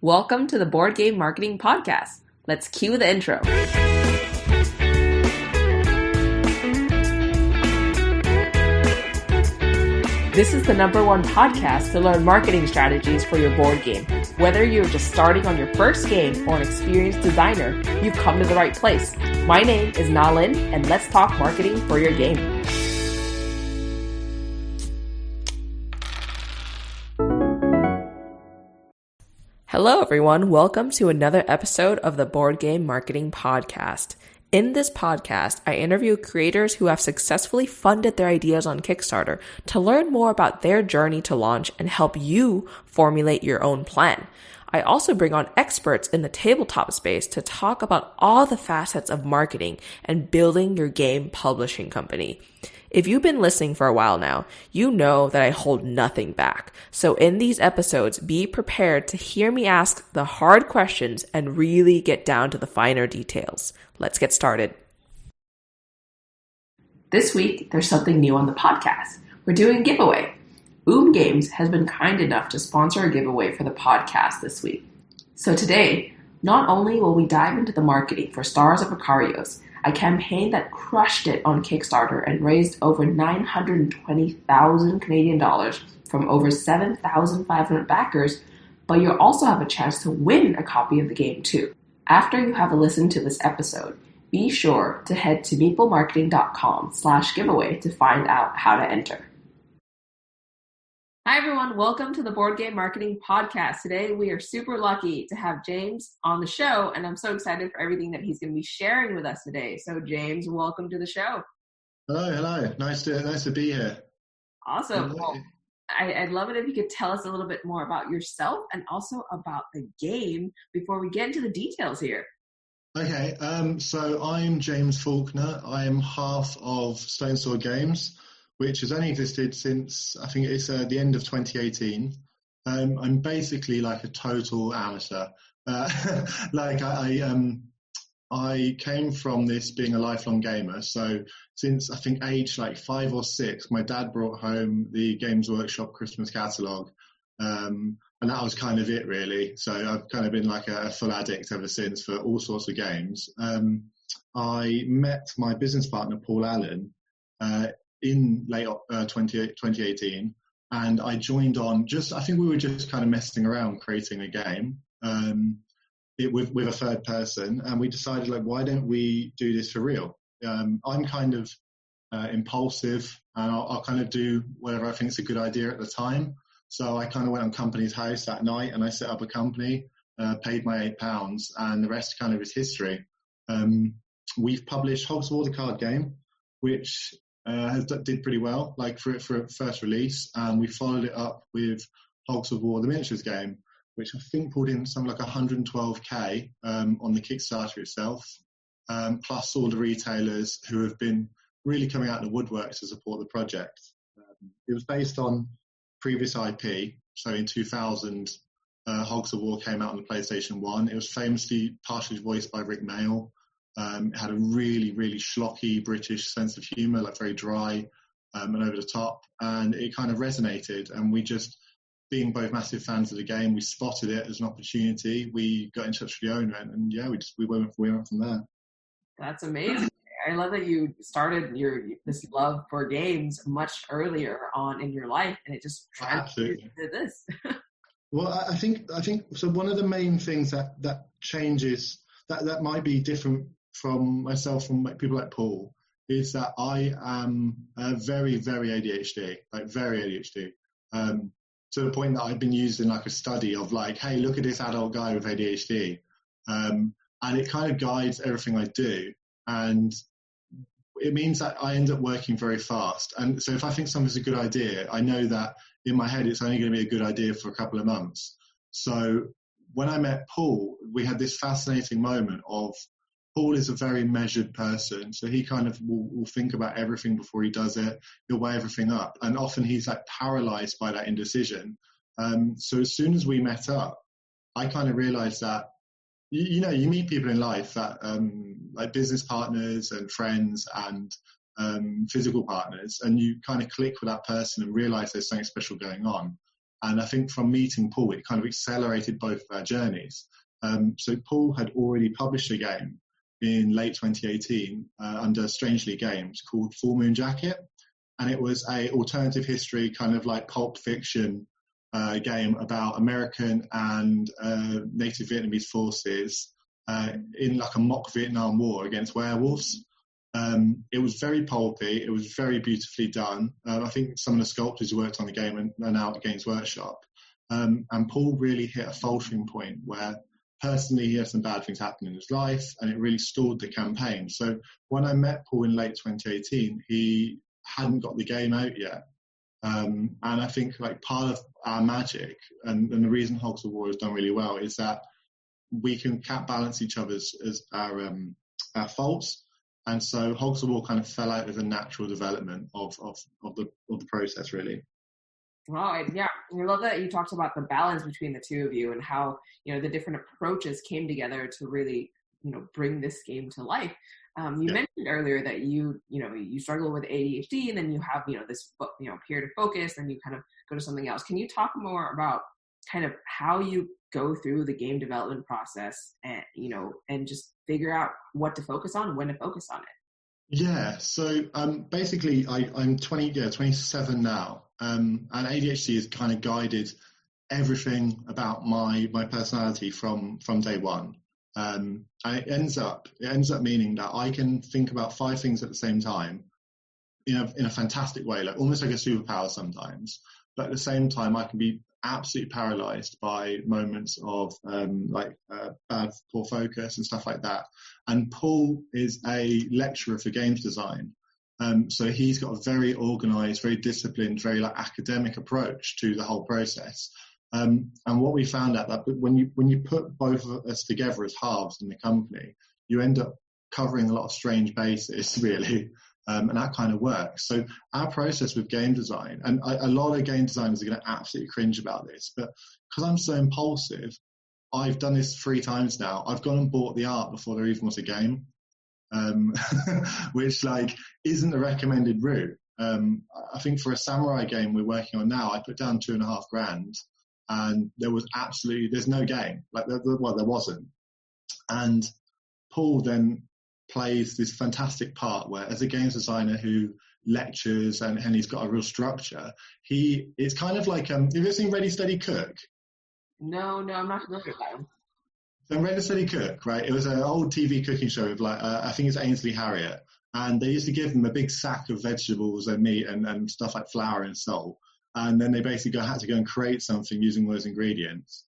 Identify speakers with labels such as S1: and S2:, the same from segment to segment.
S1: Welcome to the Board Game Marketing Podcast. Let's cue the intro. This is the #1 podcast to learn marketing strategies for your board game. Whether you're just starting on your first game or an experienced designer, you've come to the right place. My name is Nalin, and let's talk marketing for your game. Hello, everyone. Welcome to another episode of the Board Game Marketing Podcast. In this podcast, I interview creators who have successfully funded their ideas on Kickstarter to learn more about their journey to launch and help you formulate your own plan. I also bring on experts in the tabletop space to talk about all the facets of marketing and building your game publishing company. If you've been listening for a while now, you know that I hold nothing back. So in these episodes, be prepared to hear me ask the hard questions and really get down to the finer details. Let's get started. This week, there's something new on the podcast. We're doing a giveaway. Games has been kind enough to sponsor a giveaway for the podcast this week. So today, not only will we dive into the marketing for Stars of Akarios, a campaign that crushed it on Kickstarter and raised over 920,000 Canadian dollars from over 7,500 backers, but you'll also have a chance to win a copy of the game too. After you have listened to this episode, be sure to head to meeplemarketing.com/giveaway to find out how to enter. Hi everyone, welcome to the Board Game Marketing Podcast. Today we are super lucky to have James on the show, and I'm so excited for everything that he's going to be sharing with us today. So James, welcome to the show.
S2: Hello. Nice to be here.
S1: Awesome. Well, I'd love it if you could tell us a little bit more about yourself and also about the game before we get into the details here.
S2: Okay, so I'm James Faulkner. I am half of Stone Sword Games, which has only existed since, I think it's the end of 2018. I'm basically like a total amateur. I came from this being a lifelong gamer. So since I think age like 5 or 6, my dad brought home the Games Workshop Christmas catalogue. And that was kind of it really. So I've kind of been like a full addict ever since for all sorts of games. I met my business partner, Paul Allen, in late 2018, and I joined on I think we were just kind of messing around creating a game with a third person, and we decided like, why don't we do this for real? I'm kind of impulsive, and I'll kind of do whatever I think is a good idea at the time. So I kind of went on Company's House that night and I set up a company, paid my £8, and the rest kind of is history. We've published Hogs of War, the card game, which did pretty well, like for first release, and we followed it up with Hogs of War, the miniatures game, which I think pulled in something like 112k on the Kickstarter itself, plus all the retailers who have been really coming out of the woodwork to support the project. It was based on previous IP, so in 2000, Hogs of War came out on the PlayStation 1. It was famously partially voiced by Rick Mayall. It had a really, really schlocky British sense of humour, like very dry and over the top, and it kind of resonated. And we just, being both massive fans of the game, we spotted it as an opportunity. We got in touch with the owner, and yeah, we went from there.
S1: That's amazing. I love that you started this love for games much earlier on in your life, and it just translated to this.
S2: Well, I think so. One of the main things that changes that might be different from myself, from people like Paul, is that I am very, very ADHD, like very ADHD, to the point that I've been used in like a study of like, hey, look at this adult guy with ADHD, and it kind of guides everything I do, and it means that I end up working very fast. And so if I think something's a good idea, I know that in my head it's only going to be a good idea for a couple of months. So when I met Paul, we had this fascinating moment of, Paul is a very measured person, so he kind of will think about everything before he does it. He'll weigh everything up, and often he's like paralyzed by that indecision. So as soon as we met up, I kind of realized that, you meet people in life that like business partners and friends and physical partners, and you kind of click with that person and realize there's something special going on. And I think from meeting Paul, it kind of accelerated both of our journeys. So Paul had already published a game in late 2018 under Strangely Games called Full Moon Jacket. And it was a alternative history kind of like pulp fiction game about American and native Vietnamese forces in like a mock Vietnam War against werewolves. It was very pulpy. It was very beautifully done. I think some of the sculptors who worked on the game are now at Games Workshop. And Paul really hit a faltering point where personally he had some bad things happen in his life, and it really stalled the campaign. So when I met Paul in late 2018, he hadn't got the game out yet. And I think like part of our magic and the reason Hogs of War has done really well is that we can balance each other's as our faults. And so Hogs of War kind of fell out as a natural development of the process, really.
S1: Wow, yeah, I love that you talked about the balance between the two of you and how, the different approaches came together to really, bring this game to life. You mentioned earlier that you struggle with ADHD, and then you have, this, period of focus, and you kind of go to something else. Can you talk more about kind of how you go through the game development process and, and just figure out what to focus on, when to focus on it?
S2: Yeah, so basically I'm 27 now, and ADHD has kind of guided everything about my personality from day one. And it ends up meaning that I can think about 5 things at the same time in a fantastic way, like almost like a superpower sometimes. But at the same time, I can be absolutely paralyzed by moments of bad, poor focus and stuff like that. And Paul is a lecturer for games design. So he's got a very organized, very disciplined, very academic approach to the whole process. And what we found out that when you put both of us together as halves in the company, you end up covering a lot of strange bases, really. And that kind of works. So our process with game design, and a lot of game designers are going to absolutely cringe about this, but because I'm so impulsive, I've done this 3 times now. I've gone and bought the art before there even was a game, which isn't the recommended route. I think for a samurai game we're working on now, I put down $2,500, and there's no game. There wasn't. And Paul then plays this fantastic part where, as a games designer who lectures and he's got a real structure, it's kind of like, have you ever seen Ready Steady Cook?
S1: No, I'm not familiar with that one.
S2: So Ready Steady Cook, right? It was an old TV cooking show with I think it's Ainsley Harriott, and they used to give them a big sack of vegetables and meat and stuff like flour and salt, and then they basically had to go and create something using those ingredients.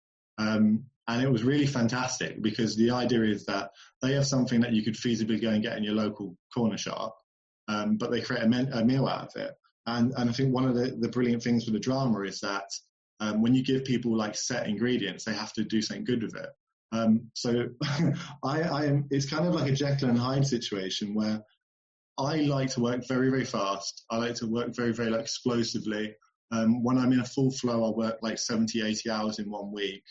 S2: And it was really fantastic because the idea is that they have something that you could feasibly go and get in your local corner shop, but they create a meal out of it. And I think one of the brilliant things with the drama is that when you give people set ingredients, they have to do something good with it. So it's kind of like a Jekyll and Hyde situation where I like to work very, very fast. I like to work very, very explosively. When I'm in a full flow, I'll work 70, 80 hours in 1 week.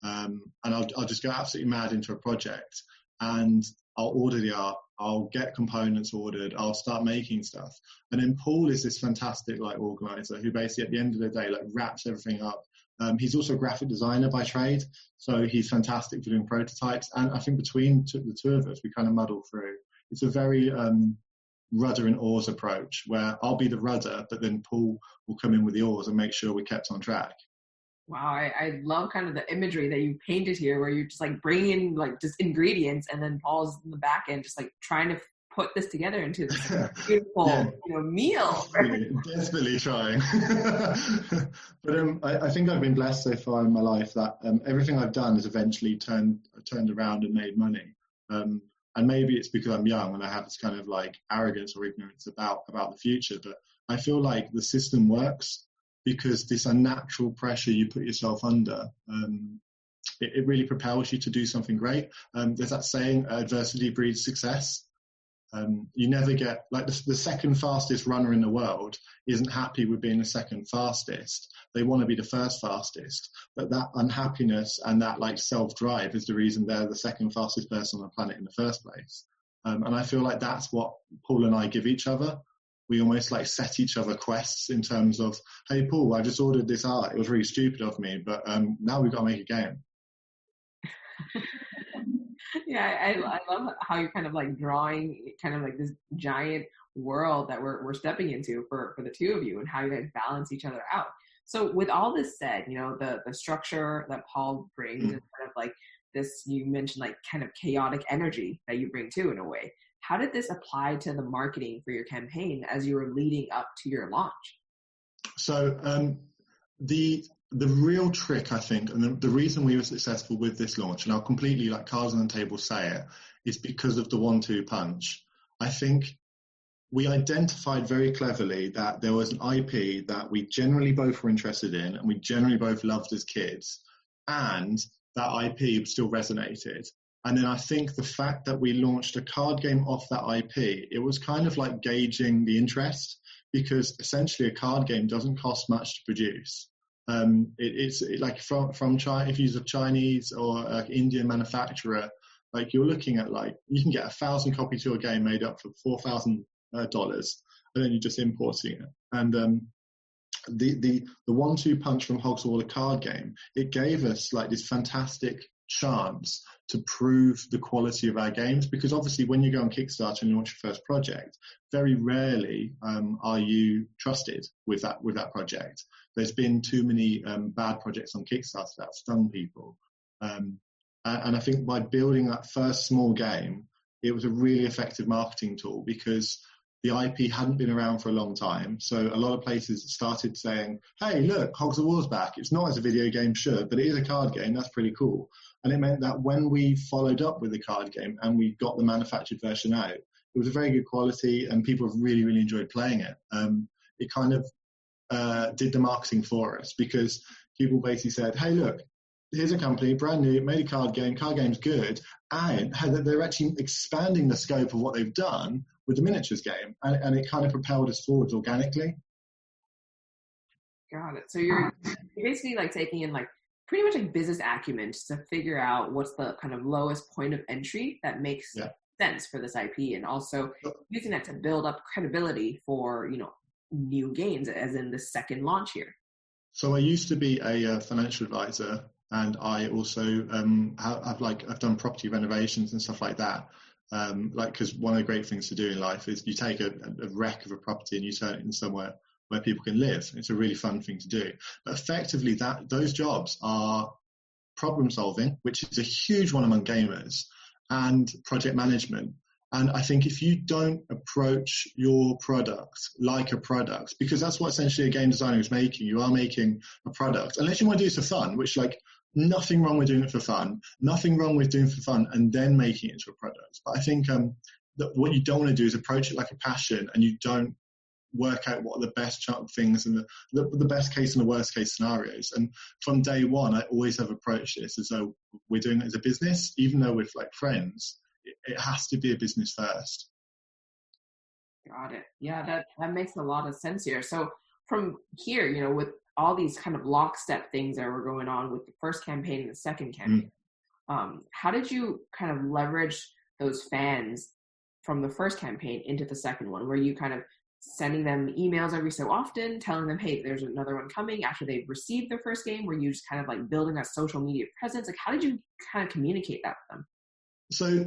S2: And I'll just go absolutely mad into a project, and I'll order the art, I'll get components ordered, I'll start making stuff. And then Paul is this fantastic organizer who basically at the end of the day wraps everything up. He's also a graphic designer by trade, so he's fantastic for doing prototypes. And I think between the two of us, we kind of muddle through. It's a very rudder and oars approach where I'll be the rudder, but then Paul will come in with the oars and make sure we're kept on track.
S1: Wow, I love kind of the imagery that you painted here, where you're just bringing in just ingredients, and then Paul's in the back end just trying to put this together into this beautiful meal.
S2: Desperately trying. But I think I've been blessed so far in my life that everything I've done has eventually turned around and made money. And maybe it's because I'm young and I have this kind of arrogance or ignorance about the future, but I feel like the system works because this unnatural pressure you put yourself under, it really propels you to do something great. There's that saying, adversity breeds success. You never get, the second fastest runner in the world isn't happy with being the second fastest. They want to be the first fastest. But that unhappiness and that self-drive is the reason they're the second fastest person on the planet in the first place. And I feel like that's what Paul and I give each other. we almost like set each other quests in terms of, hey, Paul, I just ordered this art. It was really stupid of me, but now we've got to make a game.
S1: Yeah, I love how you're kind of like drawing kind of like this giant world that we're stepping into for the two of you, and how you guys balance each other out. So with all this said, the structure that Paul brings is kind of like this, you mentioned like kind of chaotic energy that you bring too in a way. How did this apply to the marketing for your campaign as you were leading up to your launch?
S2: So the real trick, I think, and the reason we were successful with this launch, and I'll completely like cards on the table say it, is because of the 1-2 punch. I think we identified very cleverly that there was an IP that we generally both were interested in and we generally both loved as kids, and that IP still resonated. And then I think the fact that we launched a card game off that IP, it was kind of like gauging the because essentially a card game doesn't cost much to produce. It's like from China, if you use a Chinese or like Indian manufacturer, like you're looking at like you can get 1,000 copies of your game made up for $4,000, and then you're just importing it. And the 1-2 punch from Hogs of War, the card game, it gave us like this fantastic chance to prove the quality of our games, because obviously when you go on Kickstarter and launch your first project, very rarely are you trusted with that project. There's been too many bad projects on Kickstarter that stung people, and I think by building that first small game, it was a really effective marketing tool, because the IP hadn't been around for a long time. So a lot of places started saying, hey, look, Hogs of War's back. It's not as a video game should, but it is a card game. That's pretty cool. And it meant that when we followed up with the card game and we got the manufactured version out, it was a very good quality and people have really, really enjoyed playing it. It kind of did the marketing for us, because people basically said, hey, look, here's a company, brand new, made a card game's good, and they're actually expanding the scope of what they've done with the miniatures game, and it kind of propelled us forwards organically.
S1: Got it. So you're basically like taking in like pretty much like business acumen to figure out what's the kind of lowest point of entry that makes sense for this IP, and also using that to build up credibility for, new games, as in the second launch here.
S2: So I used to be a financial advisor, and I also I've done property renovations and stuff like that. Because one of the great things to do in life is you take a wreck of a property and you turn it into somewhere where people can live. It's a really fun thing to do. But effectively, those jobs are problem solving, which is a huge one among gamers, and project management. And I think if you don't approach your product like a product, because that's what essentially a game designer is making, you are making a product, unless you want to do it for fun, which like nothing wrong with doing it for fun, nothing wrong with doing it for fun and then making it into a product. But I think that what you don't want to do is approach it like a passion, and you don't work out what are the best things and the best case and the worst case scenarios. And from day one, I always have approached this as though we're doing it as a business, even though we're like friends. It has to be a business first.
S1: Got it. Yeah, that makes a lot of sense here. So from here, with all these kind of lockstep things that were going on with the first campaign and the second campaign, how did you kind of leverage those fans from the first campaign into the second one? Were you kind of sending them emails every so often, telling them, hey, there's another one coming after they've received their first game? Were you just kind of like building a social media presence? Like, how did you kind of communicate that with them?
S2: So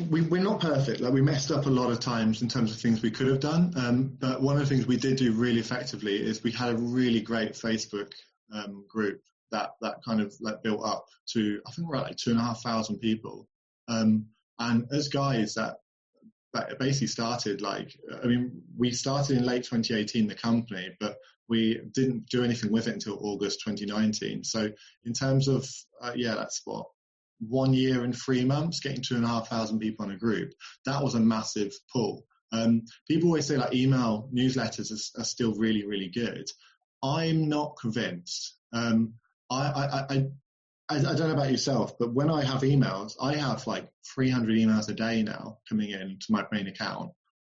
S2: we're not perfect. Like, we messed up a lot of times in terms of things we could have done. But one of the things we did do really effectively is we had a really great Facebook group that kind of like built up to, I think we're at like 2,500 people. And as guys that basically started we started in late 2018, the company, but we didn't do anything with it until August 2019. So in terms of, that's what, 1 year and 3 months, getting 2,500 people in a group. That was a massive pull. People always say like email newsletters are still really, really good. I'm not convinced. I don't know about yourself, but when I have emails, I have like 300 emails a day now coming in to my main account,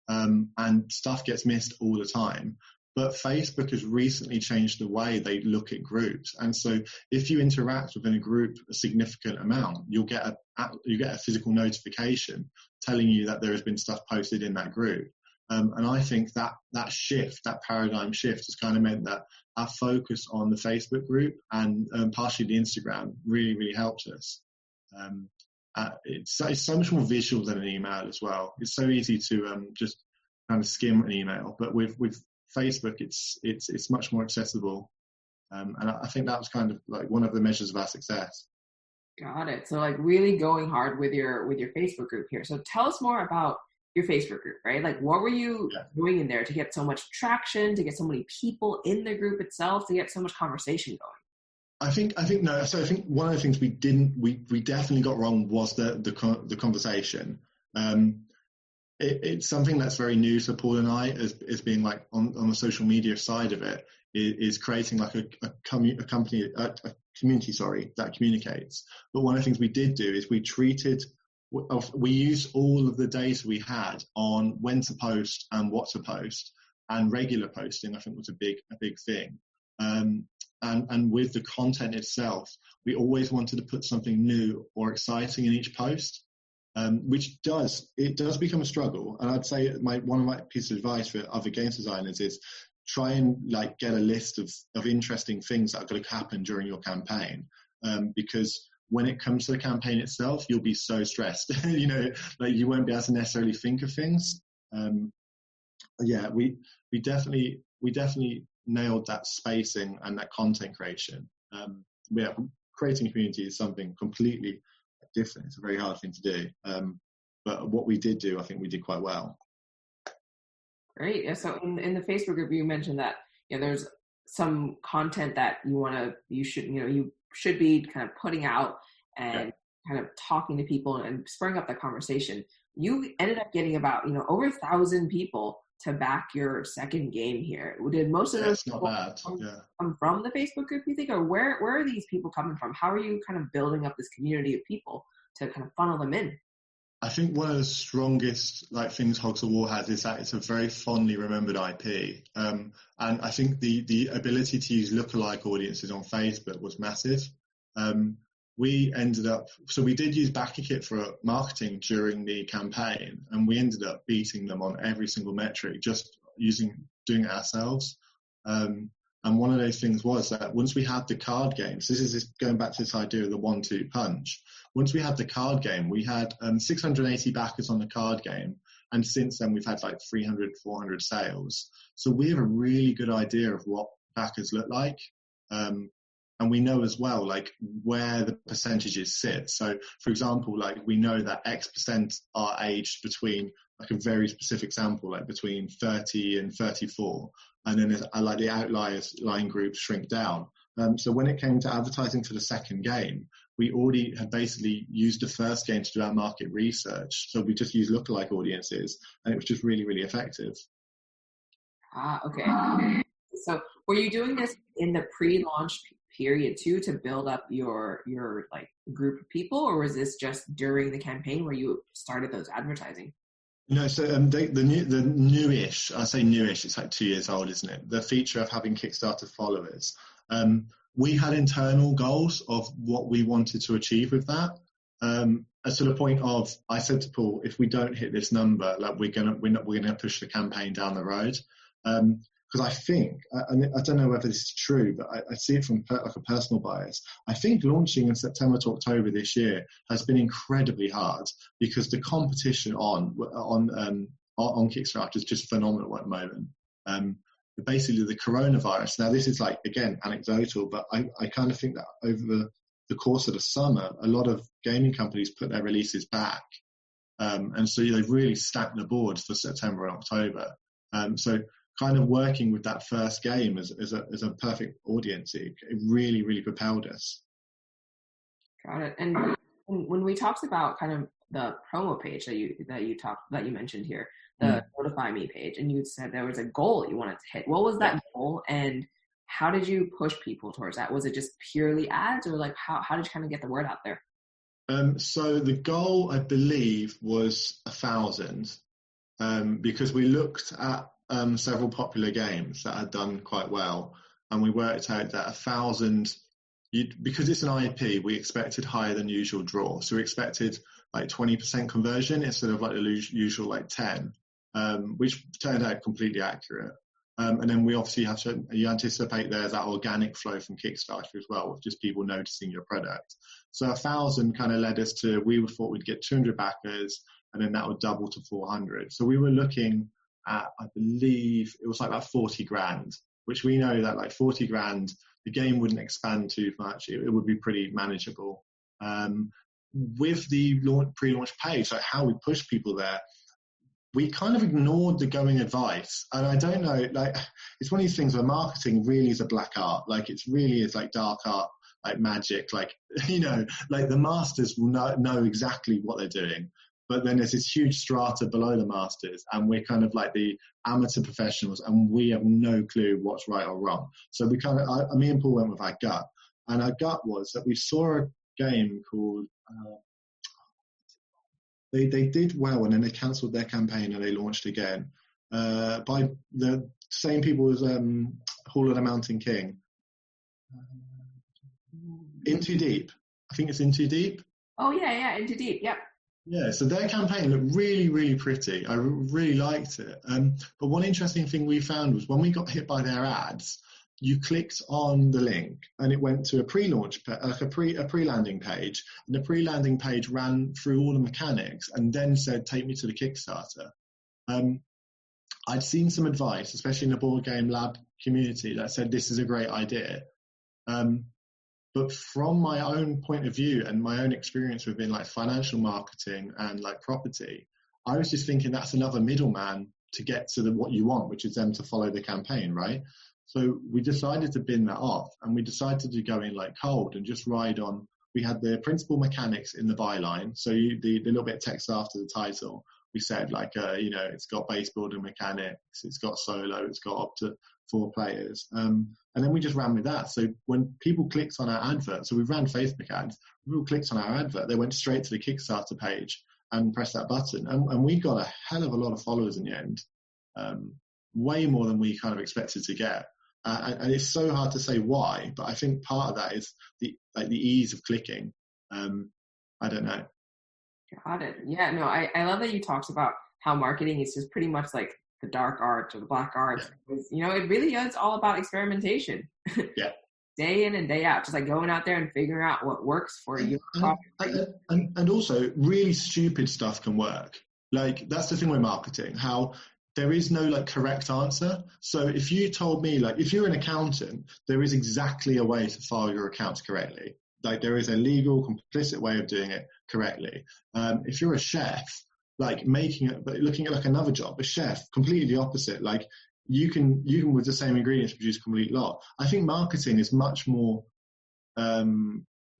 S2: and stuff gets missed all the time. But Facebook has recently changed the way they look at groups, and so if you interact within a group a significant amount, you'll get a physical notification telling you that there has been stuff posted in that group. And I think that paradigm shift has kind of meant that our focus on the Facebook group and partially the Instagram really, really helped us. It's so much more visual than an email as well. It's so easy to just kind of skim an email, but with Facebook, it's much more accessible. And I think that was kind of like one of the measures of our success.
S1: Got it. So like really going hard with your Facebook group here. So tell us more about your Facebook group, right? Like what were you doing in there to get so much traction, to get so many people in the group itself, to get so much conversation going?
S2: I think one of the things we definitely got wrong was the conversation. It's something that's very new to Paul and I as being like on the social media side of it, is creating like a community that communicates. But one of the things we did do is we used all of the data we had on when to post and what to post, and regular posting I think was a big thing. And with the content itself, we always wanted to put something new or exciting in each post, which does become a struggle. And I'd say one of my pieces of advice for other games designers is try and like get a list of interesting things that are going to happen during your campaign, because when it comes to the campaign itself, you'll be so stressed. Like you won't be able to necessarily think of things. We definitely nailed that spacing and that content creation. Creating a community is something completely different. It's a very hard thing to do. But what we did do, I think we did quite well.
S1: Great. Yeah, so in the Facebook group, you mentioned that there's some content that you should be kind of putting out and kind of talking to people and spurring up the conversation. You ended up getting about over 1,000 people to back your second game here. Did most of those people come from the Facebook group, you think, or where are these people coming from? How are you kind of building up this community of people to kind of funnel them in?
S2: I think one of the strongest things Hogs of War has is that it's a very fondly remembered IP. And I think the ability to use lookalike audiences on Facebook was massive. We did use BackerKit for marketing during the campaign, and we ended up beating them on every single metric, just doing it ourselves. And one of those things was that once we had the card games, this is going back to this idea of the 1-2 punch. Once we had the card game, we had 680 backers on the card game. And since then, we've had like 300, 400 sales. So we have a really good idea of what backers look like. And we know as well, like where the percentages sit. So for example, like we know that X% are aged between, like a very specific sample, like between 30 and 34. And then like the outliers line groups shrink down. So when it came to advertising for the second game, we already had basically used the first game to do our market research. So we just used lookalike audiences, and it was just really, really effective.
S1: Okay. So were you doing this in the pre-launch period too, to build up your like group of people, or was this just during the campaign where you started those advertising?
S2: No, so the newish, I say newish, it's like 2 years old, isn't it? The feature of having Kickstarter followers. We had internal goals of what we wanted to achieve with that. To the point of, I said to Paul, if we don't hit this number, like we're gonna push the campaign down the road. Because I think, and I don't know whether this is true, but I see it from like a personal bias. I think launching in September to October this year has been incredibly hard because the competition on Kickstarter is just phenomenal at the moment. Basically, the coronavirus. Now, this is like again anecdotal, but I kind of think that over the course of the summer, a lot of gaming companies put their releases back, and so they've really stacked the board for September and October. So kind of working with that first game as a perfect audience, it really, really propelled us.
S1: Got it. And when we talked about kind of the promo page that you mentioned here, the Notify Me page, and you said there was a goal you wanted to hit. What was that goal, and how did you push people towards that? Was it just purely ads, or like how did you kind of get the word out there?
S2: So the goal, I believe, was 1,000, because we looked at several popular games that had done quite well, and we worked out that 1,000, because it's an IP, we expected higher than usual draw. So we expected like 20% conversion instead of like the usual like 10. which turned out completely accurate. And then we obviously you anticipate there's that organic flow from Kickstarter as well, with just people noticing your product. So 1,000 kind of led us to, we thought we'd get 200 backers, and then that would double to 400. So we were looking at, I believe it was like about 40 grand, which we know that like 40 grand, the game wouldn't expand too much. It would be pretty manageable. With the pre-launch page, like how we push people there, we kind of ignored the going advice. And I don't know, like, it's one of these things where marketing really is a black art. Like, it really is like dark art, like magic. Like, like the masters will know exactly what they're doing. But then there's this huge strata below the masters, and we're kind of like the amateur professionals, and we have no clue what's right or wrong. So we kind of, me and Paul went with our gut. And our gut was that we saw a game called, They did well, and then they cancelled their campaign and they launched again by the same people as Hall of the Mountain King. In Too Deep. I think it's In Too Deep.
S1: Oh, yeah, In Too Deep, yep.
S2: Yeah, so their campaign looked really, really pretty. I really liked it. But one interesting thing we found was when we got hit by their ads, you clicked on the link and it went to a pre-launch, like a pre-landing page, and the pre-landing page ran through all the mechanics and then said, take me to the Kickstarter. I'd seen some advice, especially in the Board Game Lab community, that said this is a great idea. But from my own point of view and my own experience within like financial marketing and like property, I was just thinking that's another middleman to get to what you want, which is them to follow the campaign, right? So we decided to bin that off, and we decided to go in like cold and just ride on. We had the principal mechanics in the byline, so the little bit of text after the title. We said like, it's got base building mechanics, it's got solo, it's got up to 4 players, and then we just ran with that. So when people clicked on our advert, so we ran Facebook ads, people clicked on our advert, they went straight to the Kickstarter page and pressed that button, and we got a hell of a lot of followers in the end, way more than we kind of expected to get. And it's so hard to say why, but I think part of that is the ease of clicking. I don't know.
S1: Got it. Yeah, no, I love that you talked about how marketing is just pretty much like the dark art or the black art. Yeah. Because, it really is all about experimentation.
S2: Yeah.
S1: Day in and day out, just like going out there and figuring out what works for you.
S2: And also, really stupid stuff can work. Like, that's the thing with marketing, how there is no like correct answer. So if you told me, like, if you're an accountant, there is exactly a way to file your accounts correctly. Like, there is a legal, complicit way of doing it correctly. If you're a chef, like looking at like another job, a chef, completely the opposite. Like, you can with the same ingredients produce a complete lot. I think marketing is much more,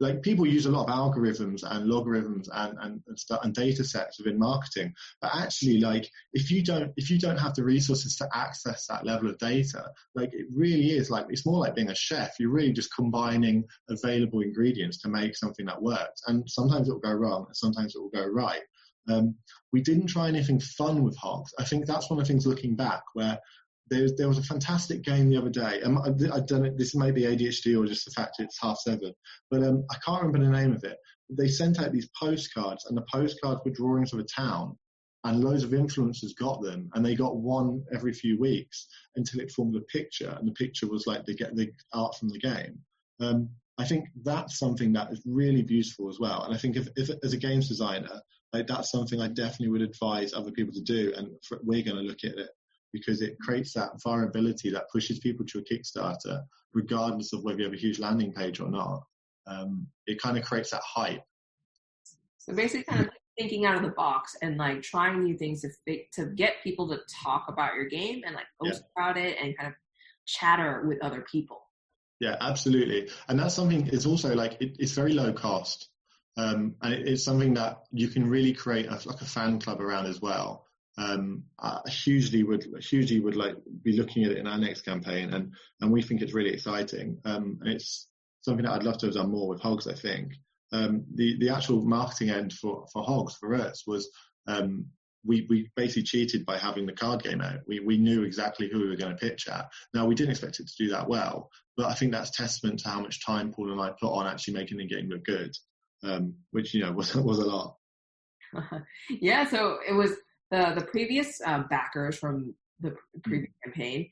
S2: like, people use a lot of algorithms and logarithms and stuff and data sets within marketing, but actually, like, if you don't have the resources to access that level of data, like, it really is like, it's more like being a chef. You're really just combining available ingredients to make something that works, and sometimes it will go wrong and sometimes it will go right. We didn't try anything fun with Hogs. I think that's one of the things looking back, where there was a fantastic game the other day. I don't know, this may be ADHD or just the fact it's 7:30, but I can't remember the name of it. They sent out these postcards, and the postcards were drawings of a town, and loads of influencers got them, and they got one every few weeks until it formed a picture, and the picture was like the art from the game. I think that's something that is really beautiful as well. And I think if as a games designer, like, that's something I definitely would advise other people to do, and we're going to look at it, because it creates that variability that pushes people to a Kickstarter, regardless of whether you have a huge landing page or not. It kind of creates that hype.
S1: So basically kind of thinking out of the box and like trying new things to get people to talk about your game and like post about it and kind of chatter with other people.
S2: Yeah, absolutely. And that's something, it's also like, it's very low cost. And it's something that you can really create a fan club around as well. I hugely would like be looking at it in our next campaign, and we think it's really exciting. And it's something that I'd love to have done more with Hogs, I think. The actual marketing end for Hogs for us was, we basically cheated by having the card game out. We knew exactly who we were going to pitch at. Now, we didn't expect it to do that well, but I think that's testament to how much time Paul and I put on actually making the game look good, which, was a lot.
S1: Yeah, so it was The previous backers from the previous campaign,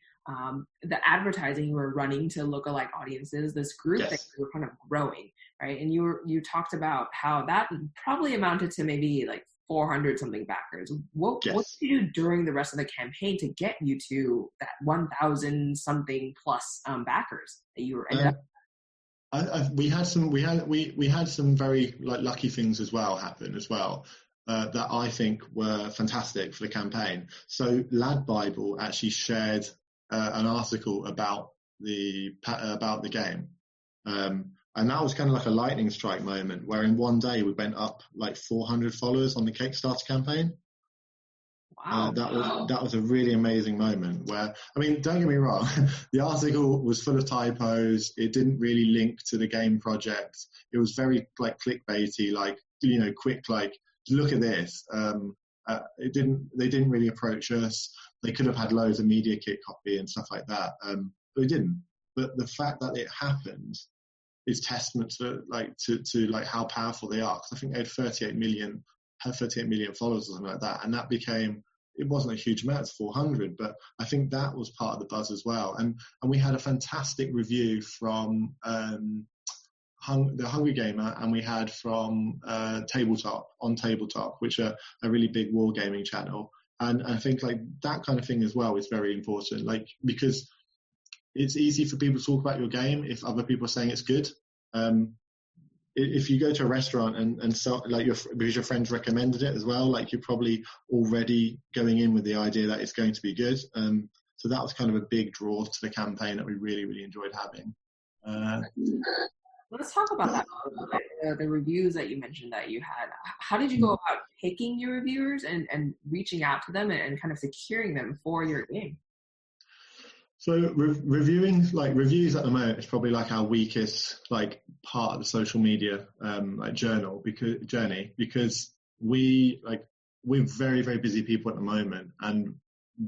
S1: the advertising you were running to lookalike audiences, this group that you were kind of growing, right? And you talked about how that probably amounted to maybe like 400 something backers. What did you do during the rest of the campaign to get you to that 1,000 something plus backers that you were ended up?
S2: We had some very like lucky things as well happen as well. That I think were fantastic for the campaign. So Lad Bible actually shared an article about the game, and that was kind of like a lightning strike moment where in one day we went up like 400 followers on the Kickstarter campaign.
S1: Wow.
S2: That was a really amazing moment where, I mean, don't get me wrong, the article was full of typos. It didn't really link to the game project. It was very like clickbaity, like, you know, quick, like, look at this. They didn't really approach us. They could have had loads of media kit copy and stuff like that, but they didn't. But the fact that it happened is testament to like how powerful they are. Because I think they had 38 million followers or something like that, and that became, it wasn't a huge amount, it's 400, but I think that was part of the buzz as well. And we had a fantastic review from the Hungry Gamer, and we had from Tabletop, which are a really big wargaming channel. And I think like that kind of thing as well is very important, like, because it's easy for people to talk about your game if other people are saying it's good. If you go to a restaurant and so, like, because your friends recommended it as well, like, you're probably already going in with the idea that it's going to be good. So that was kind of a big draw to the campaign that we really, really enjoyed having.
S1: Let's talk about that a little bit. The reviews that you mentioned that you had. How did you go about picking your reviewers and reaching out to them and kind of securing them for your game?
S2: So reviewing, like, reviews at the moment is probably like our weakest like part of the social media like journey, because we're very, very busy people at the moment, and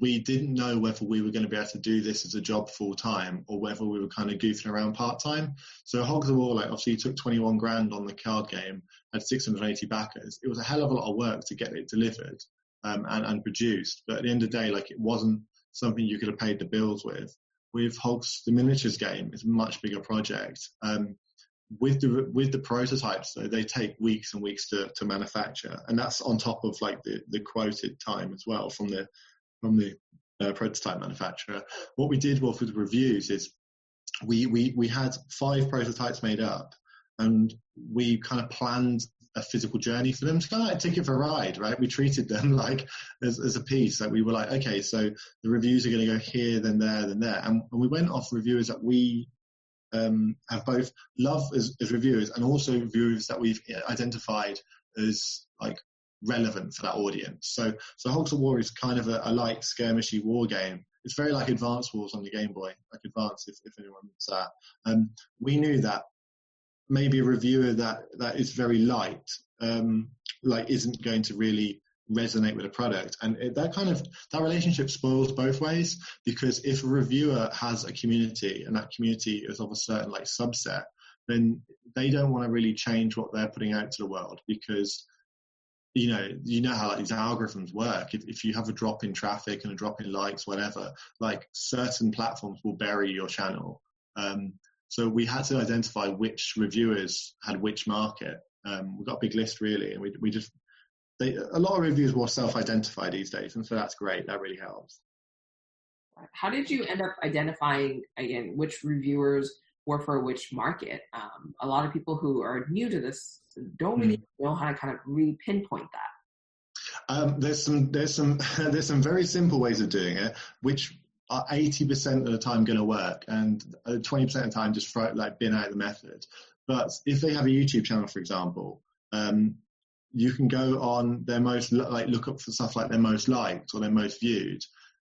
S2: we didn't know whether we were going to be able to do this as a job full time or whether we were kind of goofing around part time. So Hogs of War, like, obviously took 21 grand on the card game, had 680 backers. It was a hell of a lot of work to get it delivered and produced. But at the end of the day, like, it wasn't something you could have paid the bills with. With Hogs, the miniatures game is a much bigger project. With the prototypes, though, they take weeks and weeks to manufacture, and that's on top of like the quoted time as well from the prototype manufacturer. What we did with the reviews is we had 5 prototypes made up, and we kind of planned a physical journey for them. It's kind of like a ticket for a ride, right? We treated them like as a piece. Like, we were like, okay, so the reviews are going to go here, then there, then there. And we went off reviewers that we have both loved as reviewers, and also reviewers that we've identified as like relevant for that audience. So Hogs of War is kind of a light skirmishy war game. It's very like Advance Wars on the Game Boy, like Advance, if anyone knows that. We knew that maybe a reviewer that is very light, like, isn't going to really resonate with a product, and that relationship spoils both ways, because if a reviewer has a community and that community is of a certain like subset, then they don't want to really change what they're putting out to the world, because you know how like these algorithms work. If you have a drop in traffic and a drop in likes, whatever, like, certain platforms will bury your channel. So we had to identify which reviewers had which market. We've got a big list, really, and a lot of reviewers will self-identify these days, and so that's great. That really helps.
S1: How did you end up identifying, again, which reviewers were for which market? A lot of people who are new to this don't really know how to kind of really pinpoint that.
S2: There's some very simple ways of doing it, which are 80% of the time going to work, and 20% of the time just bin out the method. But if they have a YouTube channel, for example, you can go on their most, like, look up for stuff like their most liked or their most viewed,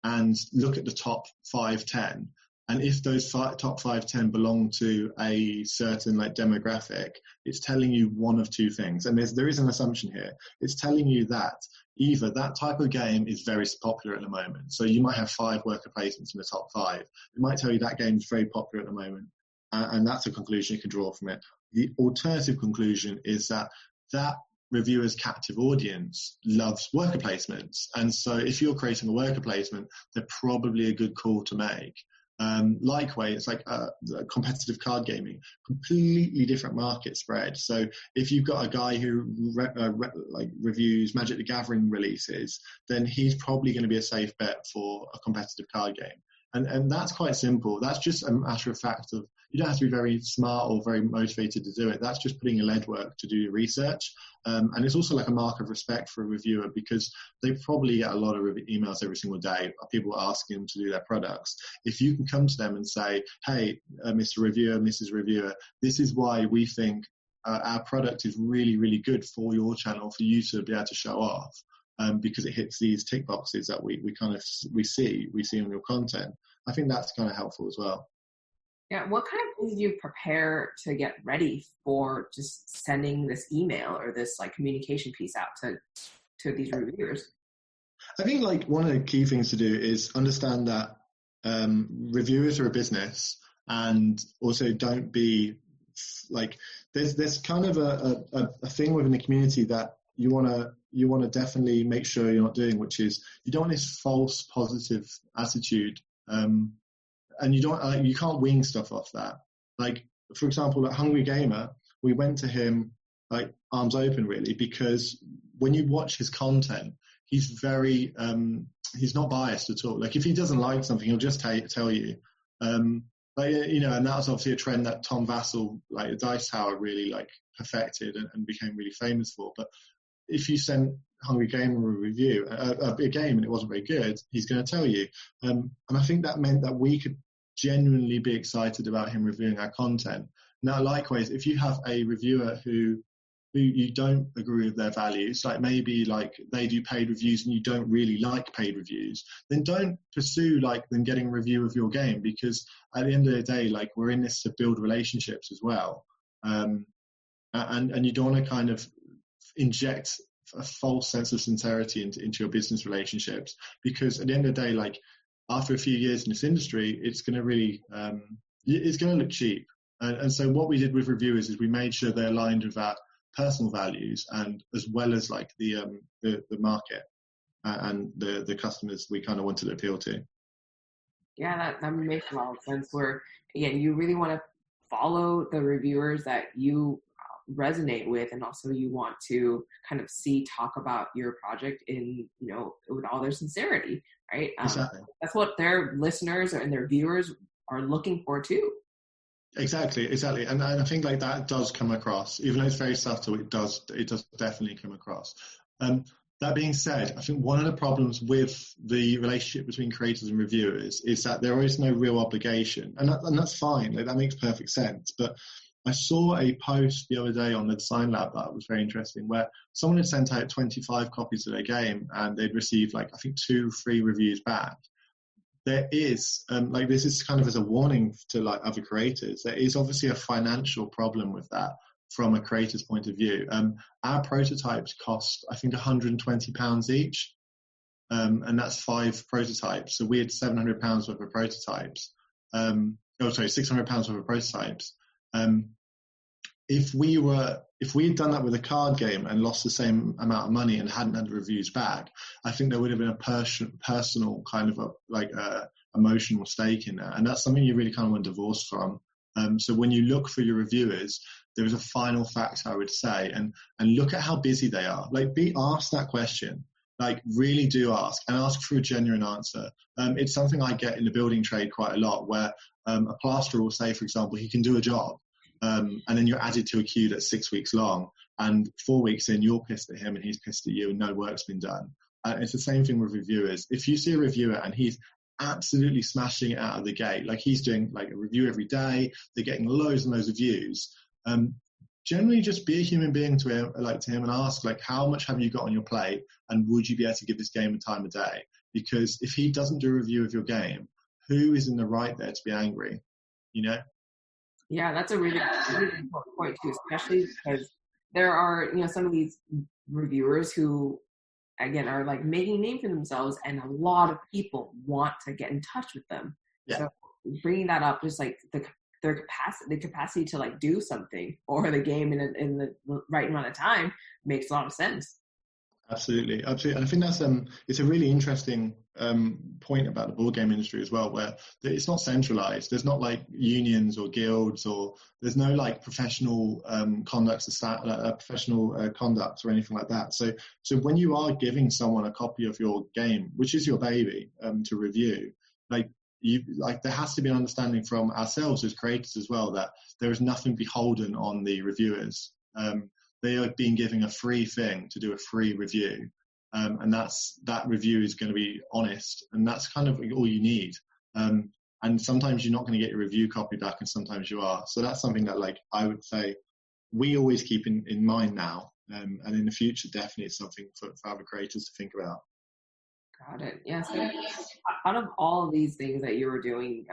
S2: and look at the top 5-10. And if those top 5-10 belong to a certain like demographic, it's telling you one of two things. And there is an assumption here. It's telling you that either that type of game is very popular at the moment. So you might have 5 worker placements in the top 5. It might tell you that game is very popular at the moment. And that's a conclusion you can draw from it. The alternative conclusion is that reviewers' captive audience loves worker placements. And so if you're creating a worker placement, they're probably a good call to make. Likewise, it's like competitive card gaming, completely different market spread. So if you've got a guy who reviews Magic the Gathering releases, then he's probably going to be a safe bet for a competitive card game. And that's quite simple. That's just a matter of fact of, you don't have to be very smart or very motivated to do it. That's just putting your legwork to do your research. And it's also like a mark of respect for a reviewer, because they probably get a lot of emails every single day, people asking them to do their products. If you can come to them and say, hey, Mr. Reviewer, Mrs. Reviewer, this is why we think our product is really, really good for your channel, for you to be able to show off. Because it hits these tick boxes that we see on your content. I think that's kind of helpful as well.
S1: Yeah, what kind of things do you prepare to get ready for just sending this email or this like communication piece out to these reviewers?
S2: I think like one of the key things to do is understand that reviewers are a business, and also don't be like, there's kind of a thing within the community that you want to definitely make sure you're not doing, which is you don't want this false positive attitude, and you can't wing stuff off that. Like, for example, at Hungry Gamer, we went to him like arms open, really, because when you watch his content, he's very he's not biased at all. Like, if he doesn't like something, he'll just tell you. And that was obviously a trend that Tom Vassell, like the Dice Tower, really like perfected and became really famous for. But if you sent Hungry Gamer a review, a game, and it wasn't very good, he's going to tell you. And I think that meant that we could genuinely be excited about him reviewing our content. Now, likewise, if you have a reviewer who you don't agree with their values, like maybe like they do paid reviews and you don't really like paid reviews, then don't pursue like them getting a review of your game, because at the end of the day, like, we're in this to build relationships as well. And you don't want to kind of inject a false sense of sincerity into your business relationships, because at the end of the day, like, after a few years in this industry, it's going to really it's going to look cheap. And so what we did with reviewers is we made sure they aligned with our personal values, and as well as like the market and the customers we kind of wanted to appeal to.
S1: Yeah, that makes a lot of sense. Where, again, you really want to follow the reviewers that you resonate with, and also you want to kind of talk about your project in, with all their sincerity, right?
S2: Exactly.
S1: That's what their listeners and their viewers are looking for too.
S2: Exactly. And I think like that does come across, even though it's very subtle, it does definitely come across. That being said, I think one of the problems with the relationship between creators and reviewers is that there is no real obligation, and that's fine. Like, that makes perfect sense. But I saw a post the other day on the Design Lab that was very interesting, where someone had sent out 25 copies of their game and they'd received like, I think, 2 free reviews back. There is, this is kind of as a warning to like other creators, there is obviously a financial problem with that from a creator's point of view. Our prototypes cost, I think, £120 each. And that's 5 prototypes. So we had £700 worth of prototypes. £600 worth of prototypes. If we had done that with a card game and lost the same amount of money and hadn't had the reviews back, I think there would have been a personal kind of emotional stake in that. And that's something you really kind of want to divorce from. So when you look for your reviewers, there is a final fact, I would say, and look at how busy they are. Like, be asked that question. Like, really do ask, and ask for a genuine answer. It's something I get in the building trade quite a lot, where a plasterer will say, for example, he can do a job, and then you're added to a queue that's 6 weeks long, and 4 weeks in, you're pissed at him and he's pissed at you, and no work's been done. It's the same thing with reviewers. If you see a reviewer and he's absolutely smashing it out of the gate, like he's doing like a review every day, they're getting loads and loads of views, generally just be a human being to him and ask, like, how much have you got on your plate, and would you be able to give this game a time of day? Because if he doesn't do a review of your game, who is in the right there to be angry?
S1: Yeah, that's a really, really important point too, especially because there are, some of these reviewers who, again, are like making a name for themselves, and a lot of people want to get in touch with them. Yeah. So bringing that up, just like the the capacity to like do something or the game in the right amount of time makes a lot of sense.
S2: Absolutely. And I think that's it's a really interesting point about the board game industry as well, where it's not centralized. There's not like unions or guilds, or there's no like professional conduct or anything like that. So when you are giving someone a copy of your game, which is your baby, to review, there has to be an understanding from ourselves as creators as well that there is nothing beholden on the reviewers. They are being given a free thing to do a free review, and that review is going to be honest, and that's kind of all you need. And sometimes you're not going to get your review copy back, and sometimes you are. So that's something that, like, I would say we always keep in mind now, and in the future definitely it's something for other creators to think about.
S1: Got it. Yeah. So out of all of these things that you were doing,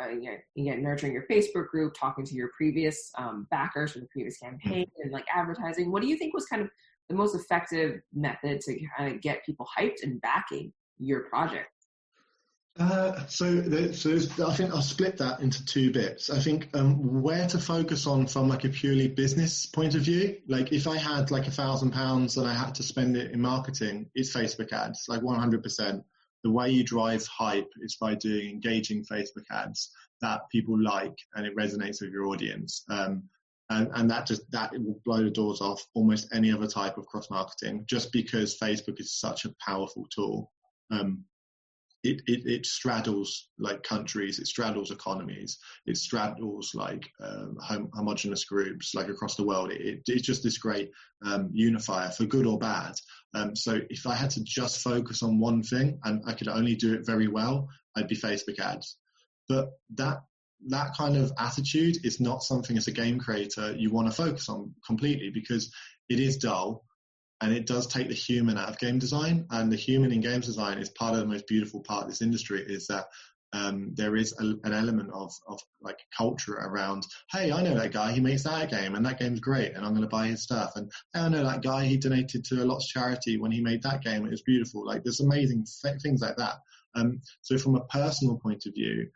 S1: nurturing your Facebook group, talking to your previous backers from the previous campaign, and like advertising, what do you think was kind of the most effective method to kind of get people hyped and backing your project?
S2: So I think I'll split that into two bits. I think where to focus on from like a purely business point of view. Like if I had like £1,000 and I had to spend it in marketing, it's Facebook ads, like 100%. The way you drive hype is by doing engaging Facebook ads that people like and it resonates with your audience. And that will blow the doors off almost any other type of cross marketing, just because Facebook is such a powerful tool. It straddles like countries, it straddles economies, it straddles like homogenous groups like across the world. It's just this great unifier for good or bad. So if I had to just focus on one thing and I could only do it very well, I'd be Facebook ads. But that kind of attitude is not something as a game creator you want to focus on completely, because it is dull. And it does take the human out of game design, and the human in games design is part of the most beautiful part of this industry, is that there is an element of like culture around, hey, I know that guy, he makes that game and that game's great and I'm going to buy his stuff. And hey, I know that guy, he donated to a lot's charity when he made that game, it was beautiful. Like there's amazing things like that. So from a personal point of view,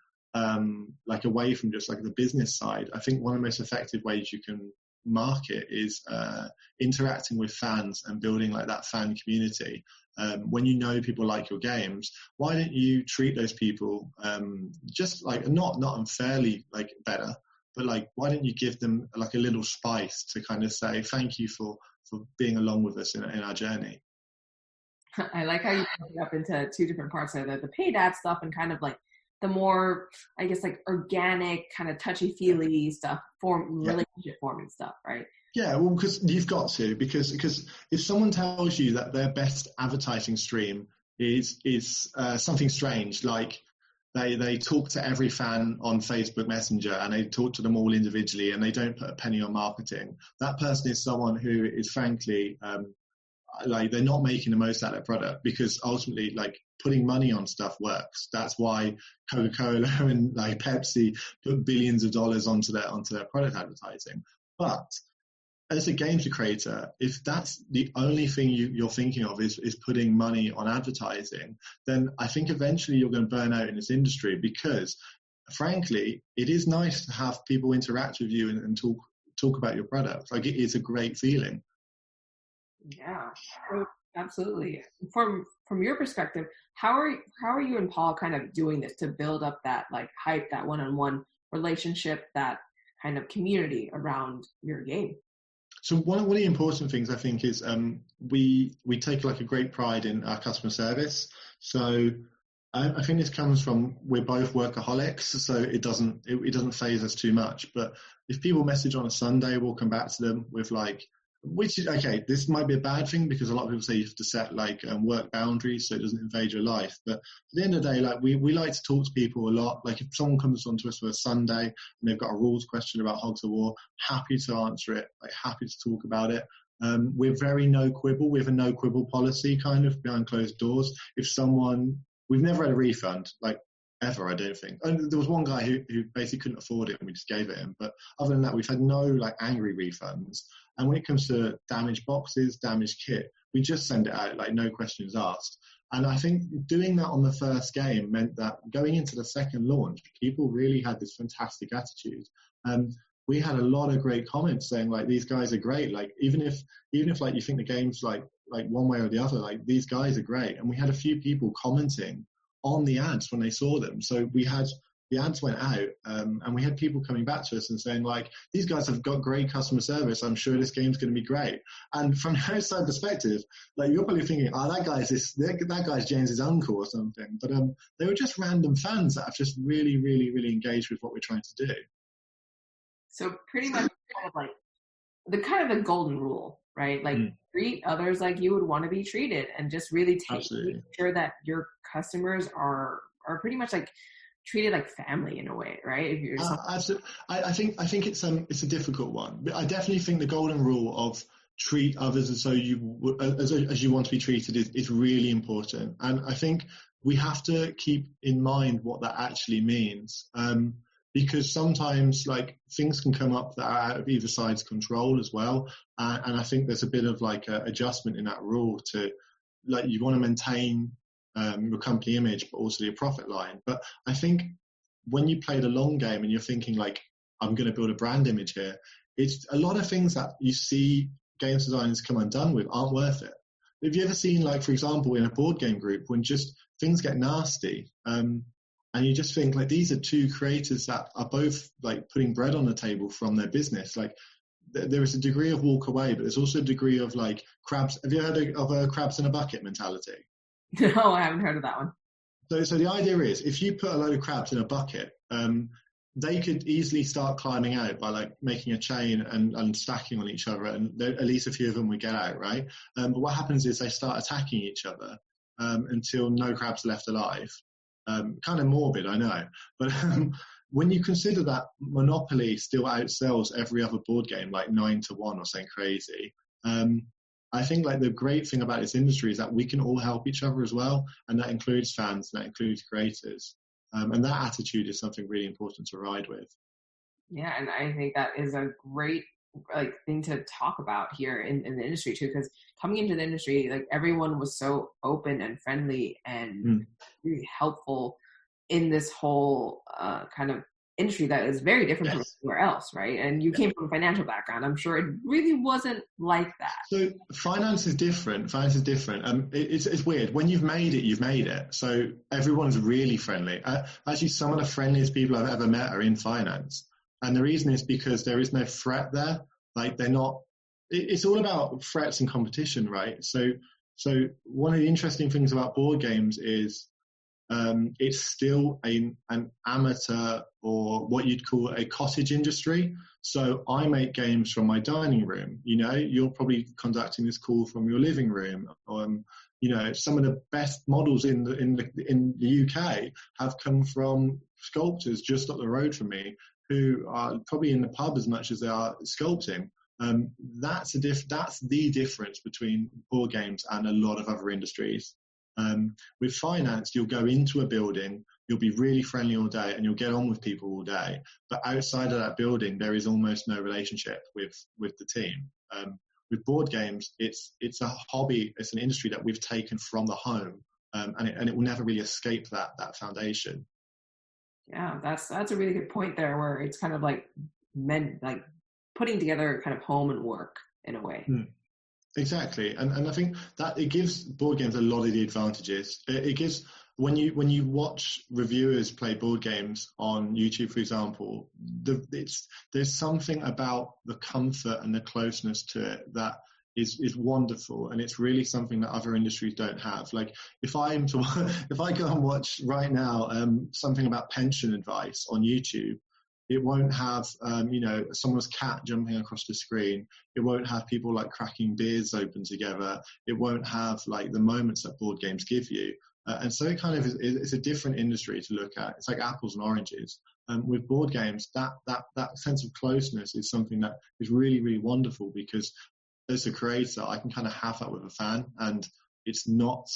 S2: like away from just like the business side, I think one of the most effective ways you can market is interacting with fans and building like that fan community. When you know people like your games, why don't you treat those people just like not unfairly like better, but like why don't you give them like a little spice to kind of say thank you for being along with us in our journey.
S1: I like how you broke it up into two different parts there, the paid ad stuff and kind of like the more, I guess, like organic, kind of touchy-feely stuff, relationship forming stuff, right?
S2: Yeah, well, because you've got to, because if someone tells you that their best advertising stream is something strange, like they talk to every fan on Facebook Messenger and they talk to them all individually and they don't put a penny on marketing, that person is someone who is frankly like they're not making the most out of their product, because ultimately like putting money on stuff works. That's why Coca-Cola and like Pepsi put billions of dollars onto their product advertising. But as a games creator, if that's the only thing you're thinking of is putting money on advertising, then I think eventually you're going to burn out in this industry, because frankly, it is nice to have people interact with you and talk about your product. Like it is a great feeling.
S1: Yeah, absolutely. From your perspective, how are you and Paul kind of doing this to build up that like hype, that one-on-one relationship, that kind of community around your game?
S2: So one of the important things I think is we take like a great pride in our customer service. So I think this comes from, we're both workaholics, so it doesn't faze us too much. But if people message on a Sunday, we'll come back to them with like, which is okay, this might be a bad thing because a lot of people say you have to set like work boundaries so it doesn't invade your life. But at the end of the day, like we like to talk to people a lot. Like if someone comes on to us for a Sunday and they've got a rules question about Hogs of War, happy to answer it, like happy to talk about it. We're very no quibble. We have a no quibble policy kind of behind closed doors. We've never had a refund, like ever, I don't think. And there was one guy who basically couldn't afford it and we just gave it him. But other than that, we've had no like angry refunds. And when it comes to damaged boxes, damaged kit, we just send it out, like no questions asked. And I think doing that on the first game meant that going into the second launch, people really had this fantastic attitude. We had a lot of great comments saying like, these guys are great. Like even if like you think the game's like one way or the other, like these guys are great. And we had a few people commenting on the ads when they saw them. So the ads went out, and we had people coming back to us and saying like, these guys have got great customer service. I'm sure this game's going to be great. And from an outside perspective, like you're probably thinking, oh, that guy's James's uncle or something. But they were just random fans that have just really, really, really engaged with what we're trying to do.
S1: So pretty much kind of like the golden rule, right? Like treat others like you would want to be treated, and just really make sure that your customers are pretty much like treated like family in a way, right? If you're
S2: absolutely. I think it's a difficult one. But I definitely think the golden rule of treat others as you want to be treated is really important. And I think we have to keep in mind what that actually means. Because sometimes like things can come up that are out of either side's control as well. And I think there's a bit of like a adjustment in that rule to like, you want to maintain your company image, but also your profit line. But I think when you play the long game and you're thinking like, I'm going to build a brand image here, it's a lot of things that you see games designers come undone with aren't worth it. Have you ever seen, like, for example, in a board game group when just things get nasty, and you just think like, these are two creators that are both like putting bread on the table from their business. Like there is a degree of walk away, but there's also a degree of like crabs. Have you heard of a crabs in a bucket mentality?
S1: No, I haven't heard of that one.
S2: So the idea is, if you put a load of crabs in a bucket, they could easily start climbing out by like making a chain and stacking on each other, and at least a few of them would get out, right? But what happens is they start attacking each other until no crabs are left alive. Kind of morbid, I know, but when you consider that Monopoly still outsells every other board game like 9-1 or something crazy, I think like the great thing about this industry is that we can all help each other as well, and that includes fans, and that includes creators, and that attitude is something really important to ride with.
S1: Yeah, and I think that is a great like thing to talk about here in the industry too, because coming into the industry, like everyone was so open and friendly and really helpful in this whole kind of industry that is very different from everywhere else, right? And you came from a financial background. I'm sure it really wasn't like that.
S2: So finance is different. It's weird. When you've made it, you've made it. So everyone's really friendly. Actually, some of the friendliest people I've ever met are in finance. And the reason is because there is no threat there. Like they're not, it's all about threats and competition, right? So one of the interesting things about board games is it's still an amateur, or what you'd call a cottage industry. So I make games from my dining room. You know, you're probably conducting this call from your living room. You know, some of the best models in the UK have come from sculptors just up the road from me, who are probably in the pub as much as they are sculpting. That's the difference between board games and a lot of other industries. With finance, you'll go into a building, you'll be really friendly all day, and you'll get on with people all day. But outside of that building, there is almost no relationship with the team. With board games, it's a hobby, it's an industry that we've taken from the home, and it will never really escape that foundation.
S1: Yeah, that's a really good point there, where it's kind of like like putting together kind of home and work in a way.
S2: Exactly, and I think that it gives board games a lot of the advantages. It gives, when you watch reviewers play board games on YouTube, for example, there's something about the comfort and the closeness to it that is wonderful, and it's really something that other industries don't have. Like if I go and watch right now something about pension advice on YouTube, it won't have someone's cat jumping across the screen. It won't have people like cracking beers open together. It won't have like the moments that board games give you. And so it kind of it's a different industry to look at. It's like apples and oranges. With board games, that sense of closeness is something that is really, really wonderful, because as a creator, I can kind of have that with a fan, and it's not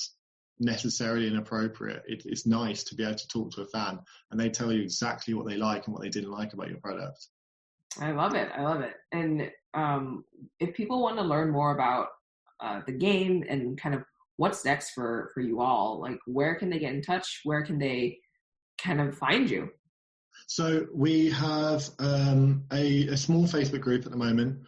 S2: necessarily inappropriate. It's nice to be able to talk to a fan and they tell you exactly what they like and what they didn't like about your product.
S1: I love it. And if people want to learn more about the game and kind of what's next for you all. Like, where can they get in touch? Where can they kind of find you?
S2: So we have a small Facebook group at the moment,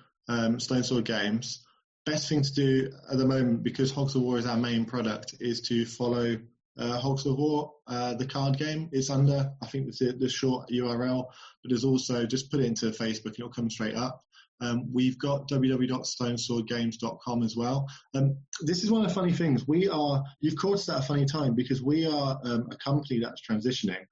S2: Stone Sword Games. Best thing to do at the moment, because Hogs of War is our main product, is to follow Hogs of War, the card game. It's under, I think, the short URL, but there's also, just put it into Facebook and it'll come straight up. We've got www.stoneswordgames.com as well. This is one of the funny things. You've caught us at a funny time, because we are a company that's transitioning.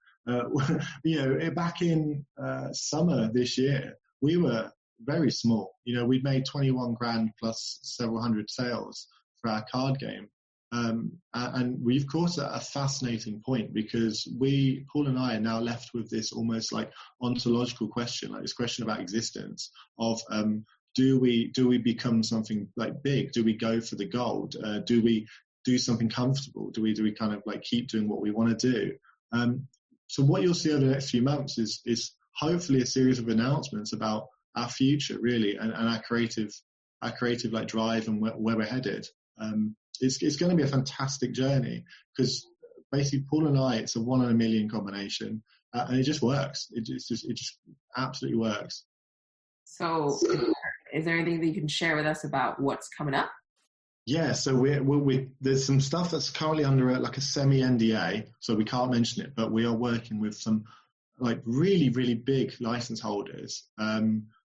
S2: Back in summer this year, we were very small. We'd made 21 grand plus several hundred sales for our card game. And we've caught at a fascinating point, because Paul and I are now left with this almost like ontological question, like this question about existence of, do we become something like big? Do we go for the gold? Do we do something comfortable? Do we kind of like keep doing what we want to do? So what you'll see over the next few months is hopefully a series of announcements about our future, really, and our creative like drive and where we're headed. It's going to be a fantastic journey, because basically Paul and I, it's a 1 in a million combination, and it just works. It just absolutely works.
S1: So is there anything that you can share with us about what's coming up?
S2: Yeah, so we there's some stuff that's currently under a semi NDA, so we can't mention it, but we are working with some like really, really big license holders.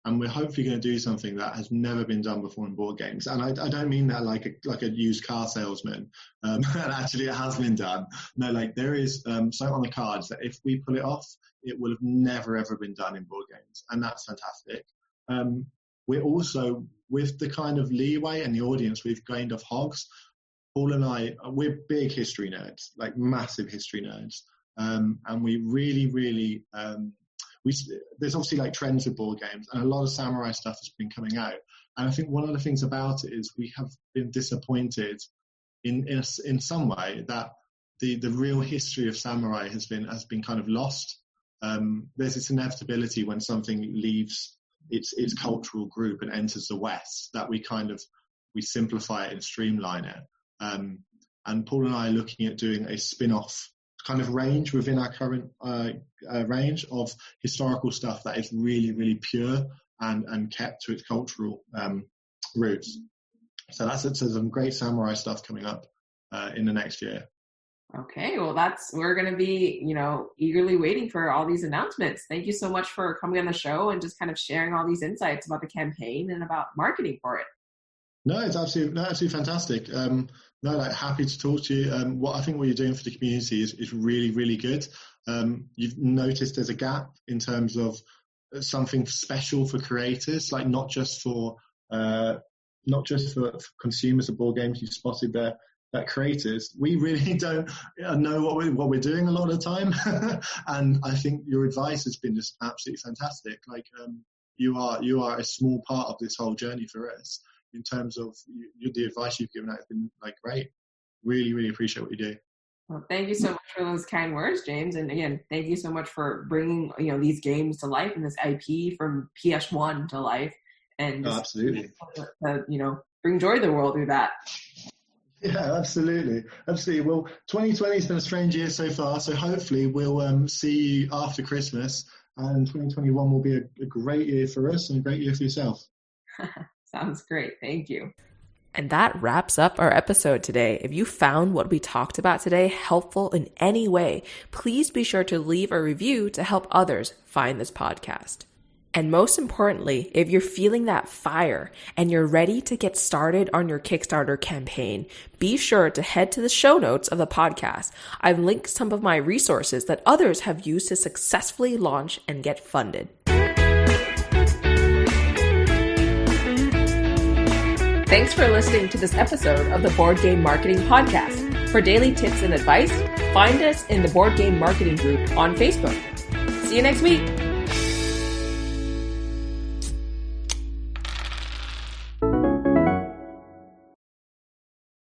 S2: And we're hopefully going to do something that has never been done before in board games. And I don't mean that like a used car salesman. And actually, it has been done. No, like there is something on the cards that if we pull it off, it will have never ever been done in board games, and that's fantastic. We're also, with the kind of leeway and the audience we've gained off Hogs, Paul and I, we're big history nerds, like massive history nerds, and we really, really. There's obviously like trends with board games, and a lot of samurai stuff has been coming out. And I think one of the things about it is we have been disappointed in some way that the real history of samurai has been kind of lost. There's this inevitability when something leaves its cultural group and enters the West, that we simplify it and streamline it. And Paul and I are looking at doing a spin-off kind of range within our current range of historical stuff that is really, really pure and kept to its cultural roots. So that's some great samurai stuff coming up in the next year.
S1: Okay, well, we're going to be, eagerly waiting for all these announcements. Thank you so much for coming on the show and just kind of sharing all these insights about the campaign and about marketing for it.
S2: No, it's absolutely fantastic. Happy to talk to you. What you're doing for the community is really, really good. You've noticed there's a gap in terms of something special for creators, like not just for consumers of board games. You've spotted that creators, we really don't know what we're doing a lot of the time. And I think your advice has been just absolutely fantastic. Like you are a small part of this whole journey for us. In terms of the advice you've given out has been like great. Really, really appreciate what you do.
S1: Well, thank you so much for those kind words, James. And again, thank you so much for bringing these games to life and this IP from PS1 to life. And
S2: absolutely,
S1: bring joy to the world through that.
S2: Yeah, absolutely. Well, 2020 has been a strange year so far, so hopefully we'll see you after Christmas, and 2021 will be a great year for us and a great year for yourself.
S1: Sounds great. Thank you.
S3: And that wraps up our episode today. If you found what we talked about today helpful in any way, please be sure to leave a review to help others find this podcast. And most importantly, if you're feeling that fire and you're ready to get started on your Kickstarter campaign, be sure to head to the show notes of the podcast. I've linked some of my resources that others have used to successfully launch and get funded. Thanks for listening to this episode of the Board Game Marketing Podcast. For daily tips and advice, find us in the Board Game Marketing group on Facebook. See you next week.